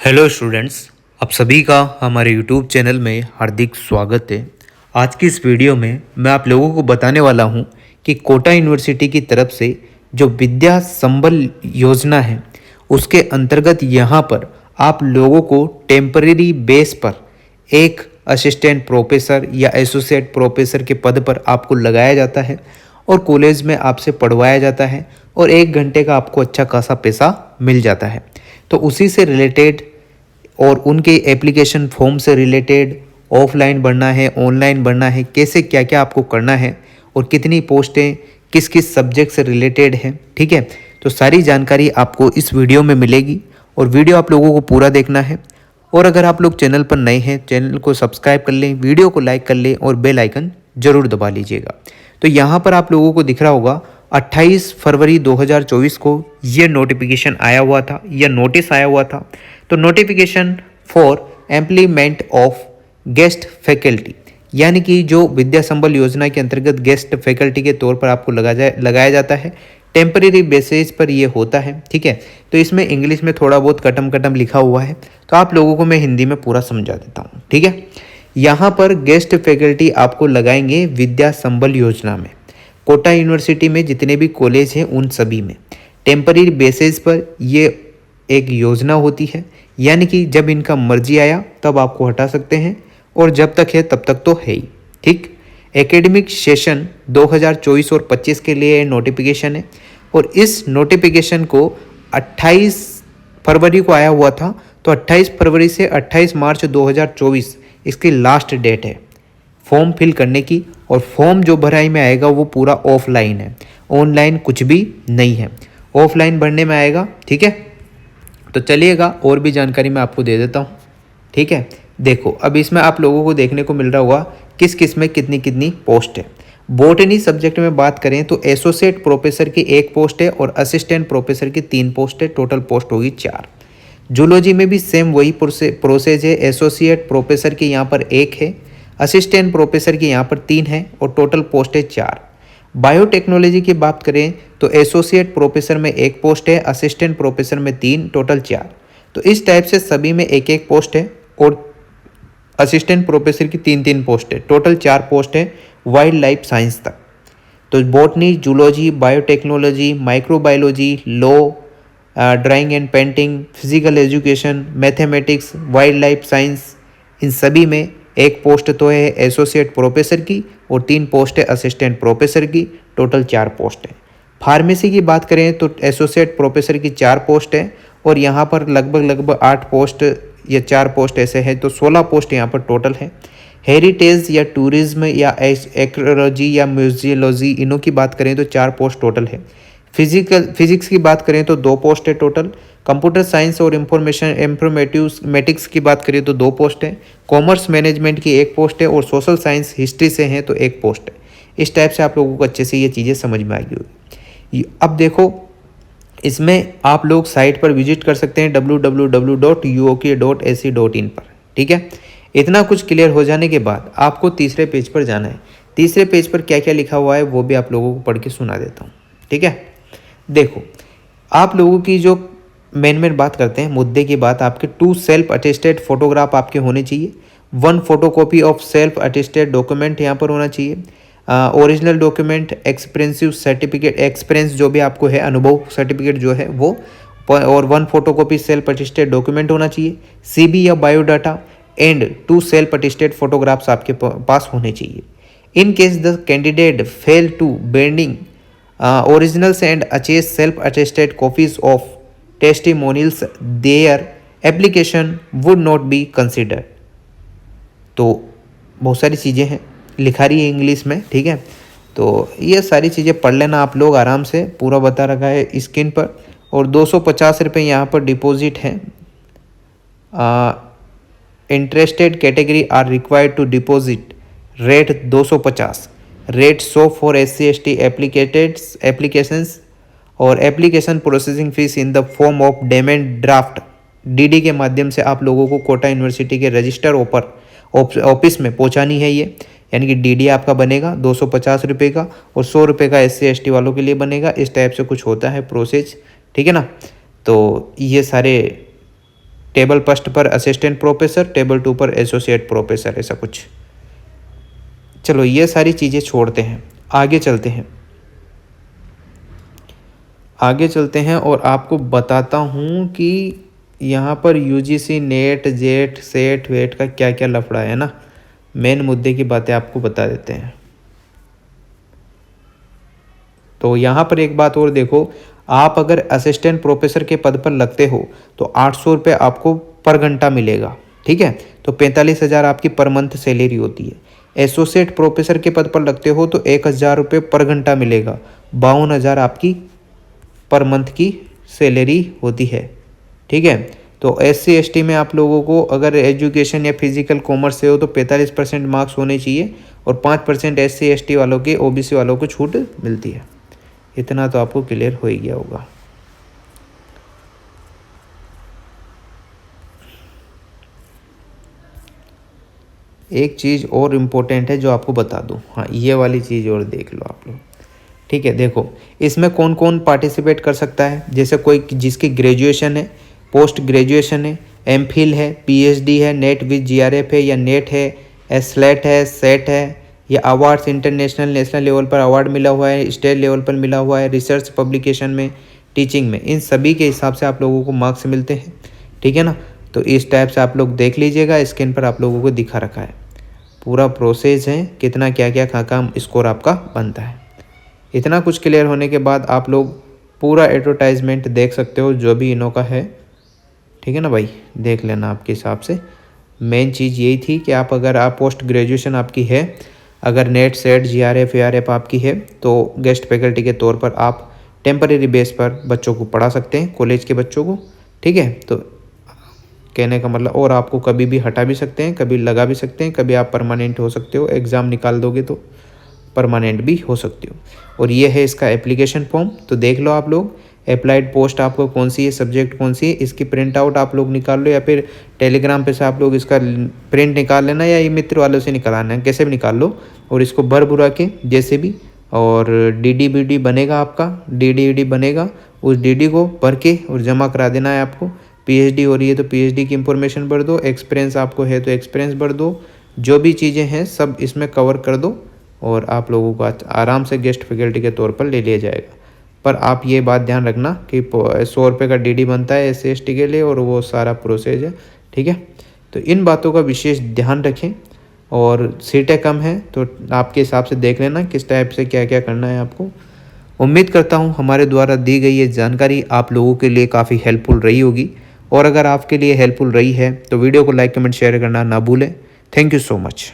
Hello students, आप सभी का हमारे यूट्यूब चैनल में हार्दिक स्वागत है। आज की इस वीडियो में मैं आप लोगों को बताने वाला हूं कि कोटा यूनिवर्सिटी की तरफ से जो विद्या संबल योजना है उसके अंतर्गत यहां पर आप लोगों को टेम्परेरी बेस पर एक असिस्टेंट प्रोफेसर या एसोसिएट प्रोफेसर के पद पर आपको लगाया जाता है और कॉलेज में आपसे पढ़वाया जाता है और 1 घंटे का आपको अच्छा खासा पैसा मिल जाता है। तो उसी से रिलेटेड और उनके एप्लीकेशन फॉर्म से रिलेटेड ऑफलाइन भरना है, ऑनलाइन भरना है, कैसे क्या क्या आपको करना है और कितनी पोस्टें किस किस सब्जेक्ट से रिलेटेड हैं, ठीक है। तो सारी जानकारी आपको इस वीडियो में मिलेगी और वीडियो आप लोगों को पूरा देखना है। और अगर आप लोग चैनल पर नए हैं, चैनल को सब्सक्राइब कर लें, वीडियो को लाइक कर लें और बेल आइकन जरूर दबा लीजिएगा। तो यहाँ पर आप लोगों को दिख रहा होगा 28 फरवरी 2024 को ये नोटिफिकेशन आया हुआ था या नोटिस आया हुआ था। तो notification for employment of guest faculty, यानी कि जो विद्या संबल योजना के अंतर्गत गेस्ट फैकल्टी के तौर पर आपको लगाया जाता है। टेम्परेरी बेसिस पर ये होता है, ठीक है। तो इसमें इंग्लिश में थोड़ा बहुत कटम कटम लिखा हुआ है, तो आप लोगों को मैं हिंदी में पूरा समझा देता हूँ, ठीक है। यहाँ पर गेस्ट फैकल्टी आपको लगाएंगे विद्या संबल योजना में। कोटा यूनिवर्सिटी में जितने भी कॉलेज हैं उन सभी में टेम्परेरी बेसिस पर ये एक योजना होती है, यानी कि जब इनका मर्जी आया तब आपको हटा सकते हैं और जब तक है तब तक तो है ही, ठीक। एकेडमिक सेशन 2024 और 25 के लिए नोटिफिकेशन है और इस नोटिफिकेशन को 28 फरवरी को आया हुआ था। तो 28 फरवरी से 28 मार्च 2024 इसकी लास्ट डेट है फॉर्म फिल करने की। और फॉर्म जो भराई में आएगा वो पूरा ऑफलाइन है, ऑनलाइन कुछ भी नहीं है, ऑफलाइन भरने में आएगा, ठीक है। तो चलिएगा और भी जानकारी मैं आपको दे देता हूँ, ठीक है। देखो अब इसमें आप लोगों को देखने को मिल रहा होगा किस किस में कितनी कितनी पोस्ट है। बॉटनी सब्जेक्ट में बात करें तो एसोसिएट प्रोफेसर की 1 पोस्ट है और असिस्टेंट प्रोफेसर की 3 पोस्ट है, टोटल पोस्ट होगी 4। जूलॉजी में भी सेम वही प्रोसेस है। एसोसिएट प्रोफेसर की यहाँ पर 1 है, असिस्टेंट प्रोफेसर की यहाँ पर 3 है और टोटल पोस्ट है 4। बायोटेक्नोलॉजी की बात करें तो एसोसिएट प्रोफेसर में 1 पोस्ट है, असिस्टेंट प्रोफेसर में 3, टोटल 4। तो इस टाइप से सभी में 1-1 पोस्ट है और असिस्टेंट प्रोफेसर की 3-3 पोस्ट है, टोटल 4 पोस्ट है वाइल्ड लाइफ साइंस तक। तो botany, zoology, biotechnology, microbiology, law, drawing and painting, physical education, mathematics, wildlife science, इन सभी में 1 पोस्ट तो है एसोसिएट प्रोफेसर की और 3 पोस्ट है असिस्टेंट प्रोफेसर की, टोटल 4 पोस्ट है। फार्मेसी की बात करें तो एसोसिएट प्रोफेसर की 4 पोस्ट है और यहाँ पर लगभग 8 पोस्ट या 4 पोस्ट ऐसे हैं, तो 16 पोस्ट यहाँ पर टोटल है। हेरिटेज या टूरिज्म या एक्रोलॉजी या म्यूजियोलॉजी, इनों की बात करें तो 4 पोस्ट टोटल है। फिजिक्स की बात करें तो 2 पोस्ट है टोटल। कंप्यूटर साइंस और इंफॉर्मेटिक्स की बात करें तो 2 पोस्ट है। कॉमर्स मैनेजमेंट की 1 पोस्ट है और सोशल साइंस हिस्ट्री से हैं तो 1 पोस्ट है। इस टाइप से आप लोगों को अच्छे से ये चीज़ें समझ में आएगी होगी। अब देखो इसमें आप लोग साइट पर विजिट कर सकते हैं www.uok.ac.in पर, ठीक है। इतना कुछ क्लियर हो जाने के बाद आपको तीसरे पेज पर जाना है। तीसरे पेज पर क्या क्या लिखा हुआ है वो भी आप लोगों को पढ़ के सुना देता हूँ, ठीक है। देखो आप लोगों की जो मेन बात करते हैं मुद्दे की बात, आपके 2 सेल्फ अटेस्टेड फोटोग्राफ आपके होने चाहिए। 1 photocopy of self attested document यहाँ पर होना चाहिए। Original document, experience certificate, experience जो भी आपको है, अनुभव सर्टिफिकेट जो है वो, और 1 फोटोकॉपी सेल्फ अटेस्टेड डॉक्यूमेंट होना चाहिए। सीबी या biodata and 2 self attested photographs आपके पास होने चाहिए। In case the candidate fail to bending originals and achieve self-attested copies of testimonials, their application would not be considered। तो बहुत सारी चीज़ें हैं, लिखा रही है इंग्लिश में, ठीक है। तो ये सारी चीज़ें पढ़ लेना आप लोग आराम से, पूरा बता रखा है स्क्रीन पर। और 250 रुपये यहाँ पर डिपॉजिट है। Interested category are required to deposit, rate 250। Rate show for SC/ST applications और application processing fees in the form of demand draft DD के माध्यम से आप लोगों को कोटा यूनिवर्सिटी के रजिस्टर ऑफिस में पहुंचानी है ये, यानी कि DD आपका बनेगा 250 रुपये का और 100 रुपये का SC/ST वालों के लिए बनेगा। इस टाइप से कुछ होता है प्रोसेस, ठीक है ना। तो ये सारे टेबल फर्स्ट पर असिस्टेंट प्रोफेसर, टेबल 2 पर एसोसिएट प्रोफेसर, ऐसा कुछ। चलो ये सारी चीज़ें छोड़ते हैं, आगे चलते हैं और आपको बताता हूँ कि यहाँ पर यूजीसी नेट जेट सेट वेट का क्या क्या लफड़ा है ना। मेन मुद्दे की बातें आपको बता देते हैं। तो यहाँ पर एक बात और देखो, आप अगर असिस्टेंट प्रोफेसर के पद पर लगते हो तो 800 रुपये आपको पर घंटा मिलेगा, ठीक है। तो 45,000 आपकी पर मंथ सैलरी होती है। एसोसिएट प्रोफेसर के पद पर लगते हो तो 1,000 रुपये पर घंटा मिलेगा, 52,000 आपकी पर मंथ की सैलरी होती है, ठीक है। तो SC ST में आप लोगों को अगर एजुकेशन या फिजिकल कॉमर्स से हो तो 45% मार्क्स होने चाहिए और 5% SC ST वालों के OBC वालों को छूट मिलती है। इतना तो आपको क्लियर हो ही गया होगा। एक चीज़ और इम्पोर्टेंट है जो आपको बता दूं, हाँ ये वाली चीज़ और देख लो आप लोग, ठीक है। देखो इसमें कौन कौन पार्टिसिपेट कर सकता है। जैसे कोई जिसकी ग्रेजुएशन है, पोस्ट ग्रेजुएशन है, MPhil है, PhD है, नेट विद GRF है या नेट है, SLET है, सेट है, या अवार्ड्स इंटरनेशनल नेशनल लेवल पर अवार्ड मिला हुआ है, स्टेट लेवल पर मिला हुआ है, रिसर्च पब्लिकेशन में, टीचिंग में, इन सभी के हिसाब से आप लोगों को मार्क्स मिलते हैं, ठीक है ना। तो इस टाइप से आप लोग देख लीजिएगा, स्क्रीन पर आप लोगों को दिखा रखा है पूरा प्रोसेस है, कितना क्या क्या कहाँ स्कोर आपका बनता है। इतना कुछ क्लियर होने के बाद आप लोग पूरा एडवर्टाइजमेंट देख सकते हो जो भी इनों का है, ठीक है ना भाई, देख लेना आपके हिसाब से। मेन चीज़ यही थी कि आप अगर आप पोस्ट ग्रेजुएशन आपकी है, अगर नेट सेट GRF ARF आपकी है तो गेस्ट फैकल्टी के तौर पर आप टेम्परेरी बेस पर बच्चों को पढ़ा सकते हैं, कॉलेज के बच्चों को, ठीक है। तो कहने का मतलब, और आपको कभी भी हटा भी सकते हैं, कभी लगा भी सकते हैं, कभी आप परमानेंट हो सकते हो, एग्ज़ाम निकाल दोगे तो परमानेंट भी हो सकते हो। और ये है इसका एप्लीकेशन फॉर्म, तो देख लो आप लोग, अप्लाइड पोस्ट आपको कौन सी है, सब्जेक्ट कौन सी है, इसकी प्रिंट आउट आप लोग निकाल लो, या फिर टेलीग्राम पे से आप लोग इसका प्रिंट निकाल लेना, या ये मित्र वालों से निकालना है, कैसे भी निकाल लो, और इसको भर भुरा के जैसे भी, और DD बनेगा आपका, DD बनेगा, उस DD को भर के और जमा करा देना है आपको। PhD हो रही है तो PhD की इंफॉर्मेशन भर दो, एक्सपीरियंस आपको है तो एक्सपीरियंस भर दो, जो भी चीज़ें हैं सब इसमें कवर कर दो और आप लोगों को आराम से गेस्ट फैकल्टी के तौर पर ले लिया जाएगा। पर आप ये बात ध्यान रखना कि 100 रुपये का DD बनता है SC ST के लिए, और वो सारा प्रोसेस है, ठीक है। तो इन बातों का विशेष ध्यान रखें, और सीटें कम हैं तो आपके हिसाब से देख लेना किस टाइप से क्या क्या करना है आपको। उम्मीद करता हूँ हमारे द्वारा दी गई ये जानकारी आप लोगों के लिए काफ़ी हेल्पफुल रही होगी, और अगर आपके लिए हेल्पफुल रही है तो वीडियो को लाइक कमेंट शेयर करना ना भूलें। Thank you so much.